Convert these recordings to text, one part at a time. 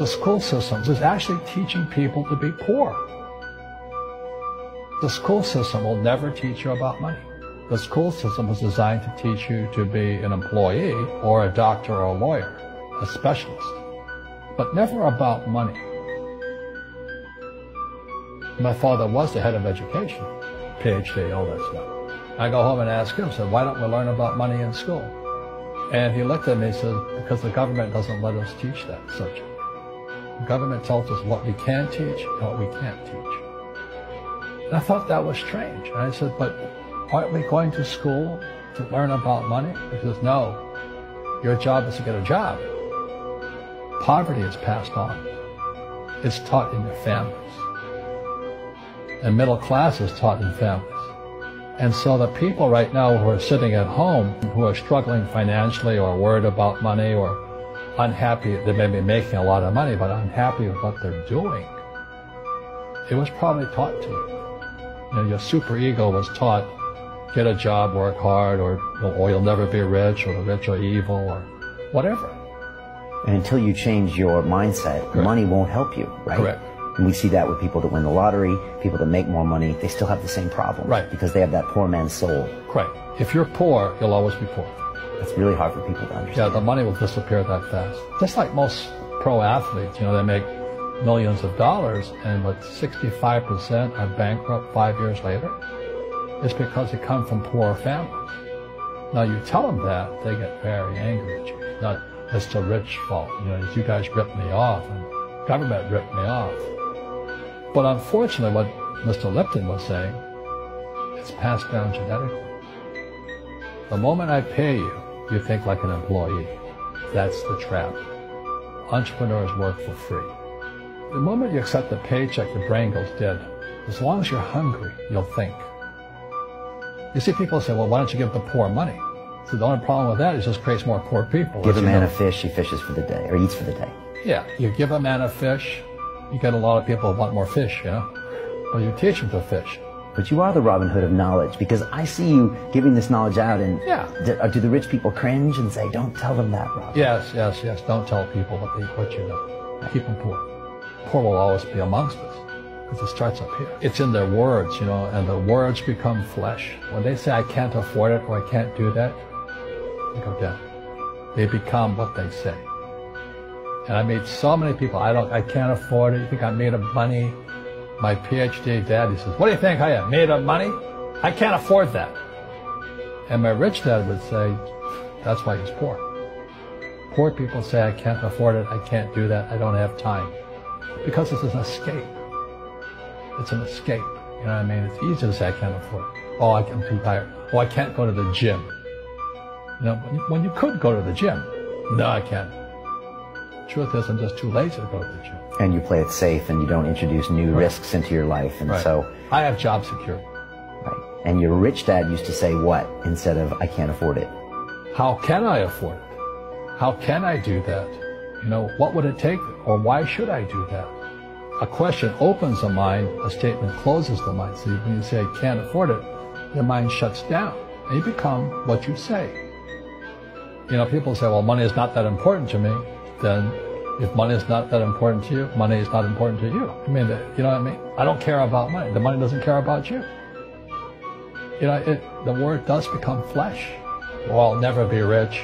The school system is actually teaching people to be poor. The school system will never teach you about money. The school system was designed to teach you to be an employee or a doctor or a lawyer, a specialist, but never about money. My father was the head of education, PhD, all that stuff. I go home and ask him, said, why don't we learn about money in school? And he looked at me and said, because the government doesn't let us teach that subject. The government tells us what we can teach and what we can't teach. And I thought that was strange. And I said, but aren't we going to school to learn about money? He says, no, your job is to get a job. Poverty is passed on. It's taught in your families. And middle class is taught in families. And so the people right now who are sitting at home, who are struggling financially or worried about money or unhappy, they may be making a lot of money, but unhappy with what they're doing, it was probably taught to you. You know, your superego was taught, get a job, work hard, or you'll never be rich, or the rich are evil, or whatever. And until you change your mindset, Correct. Money won't help you, right? Correct. And we see that with people that win the lottery, people that make more money, they still have the same problem. Right. Because they have that poor man's soul. Right. If you're poor, you'll always be poor. It's really hard for people to understand. Yeah, the money will disappear that fast. Just like most pro athletes, you know, they make millions of dollars, and what 65% are bankrupt 5 years later, it's because they come from poor families. Now you tell them that, they get very angry at you. Not, it's the rich fault. You know, you guys ripped me off, and government ripped me off. But unfortunately, what Mr. Lipton was saying, it's passed down genetically. The moment I pay you, you think like an employee. That's the trap. Entrepreneurs work for free. The moment you accept a paycheck, your brain goes dead. As long as you're hungry, you'll think. You see people say, well, why don't you give the poor money? So the only problem with that is it just creates more poor people. Give a man a fish, he fishes for the day, or eats for the day. Yeah, you give a man a fish, you get a lot of people who want more fish, you know? But you teach them to fish. But you are the Robin Hood of knowledge, because I see you giving this knowledge out, and yeah. Do the rich people cringe and say, don't tell them that, Robin? Yes, yes, yes. Don't tell people what you know. Keep them poor. Poor will always be amongst us, because it starts up here. It's in their words, you know, and the words become flesh. When they say, I can't afford it, or I can't do that, they go down. They become what they say. And I meet so many people, I can't afford it. You think I'm made of money? My PhD dad, he says, what do you think I am, made of money? I can't afford that. And my rich dad would say, that's why he's poor. Poor people say, I can't afford it, I can't do that, I don't have time. Because it's an escape. It's an escape. You know what I mean? It's easy to say, I can't afford it. Oh, I'm too tired. Oh, I can't go to the gym. You know, when you could go to the gym. No, I can't. Truth is, I'm just too lazy to go to the gym. And you play it safe, and you don't introduce new risks into your life, and so... I have job security. Right. And your rich dad used to say what, instead of, I can't afford it? How can I afford it? How can I do that? You know, what would it take, or why should I do that? A question opens the mind, a statement closes the mind. So when you say, I can't afford it, your mind shuts down, and you become what you say. You know, people say, well, money is not that important to me. Then if money is not that important to you, money is not important to you. I mean, you know what I mean? I don't care about money. The money doesn't care about you. You know, the word does become flesh. Well, I'll never be rich.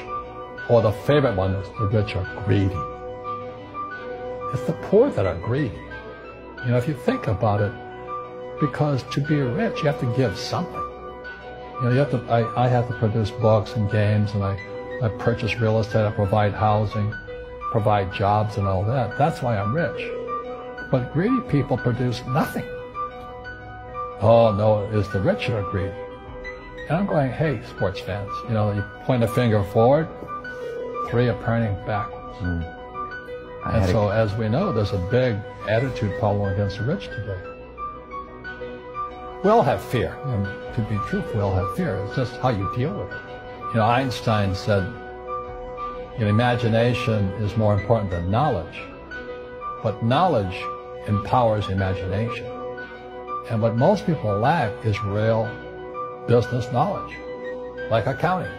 Or the favorite one is the rich are greedy. It's the poor that are greedy. You know, if you think about it, because to be rich, you have to give something. You know, you have to, I have to produce books and games, and I purchase real estate, I provide housing, provide jobs and all that. That's why I'm rich. But greedy people produce nothing. Oh no, it's the rich that are greedy. And I'm going, hey, sports fans, you know, you point a finger forward, 3 are pointing backwards. And so, as we know, there's a big attitude problem against the rich today. We all have fear. And to be truthful, we all have fear. It's just how you deal with it. You know, Einstein said, you know, imagination is more important than knowledge, but knowledge empowers imagination. And what most people lack is real business knowledge, like accounting,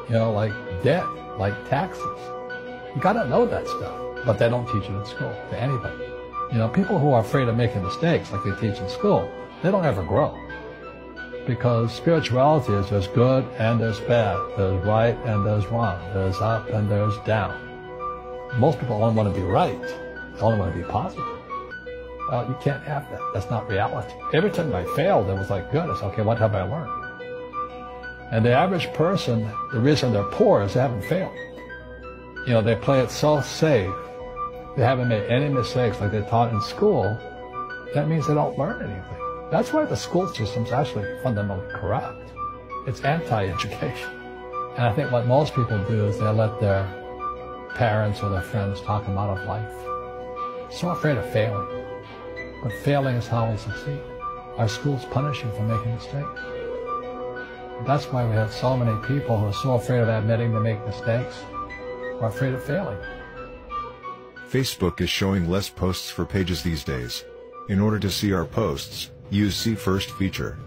you know, like debt, like taxes. You got to know that stuff. but they don't teach it in school to anybody. You know, people who are afraid of making mistakes, like they teach in school, they don't ever grow. Because spirituality is there's good and there's bad, there's right and there's wrong, there's up and there's down. Most people only want to be right, they only want to be positive. Well, you can't have that. That's not reality. Every time I failed, it was like, good. It's okay, what have I learned? And the average person, the reason they're poor is they haven't failed. You know, they play it so safe. They haven't made any mistakes like they taught in school. That means they don't learn anything. That's why the school system's actually fundamentally corrupt. It's anti-education. And I think what most people do is they let their parents or their friends talk them out of life. So afraid of failing. But failing is how we succeed. Our schools punish you for making mistakes. That's why we have so many people who are so afraid of admitting they make mistakes, or afraid of failing. Facebook is showing less posts for pages these days. In order to see our posts, use See First feature.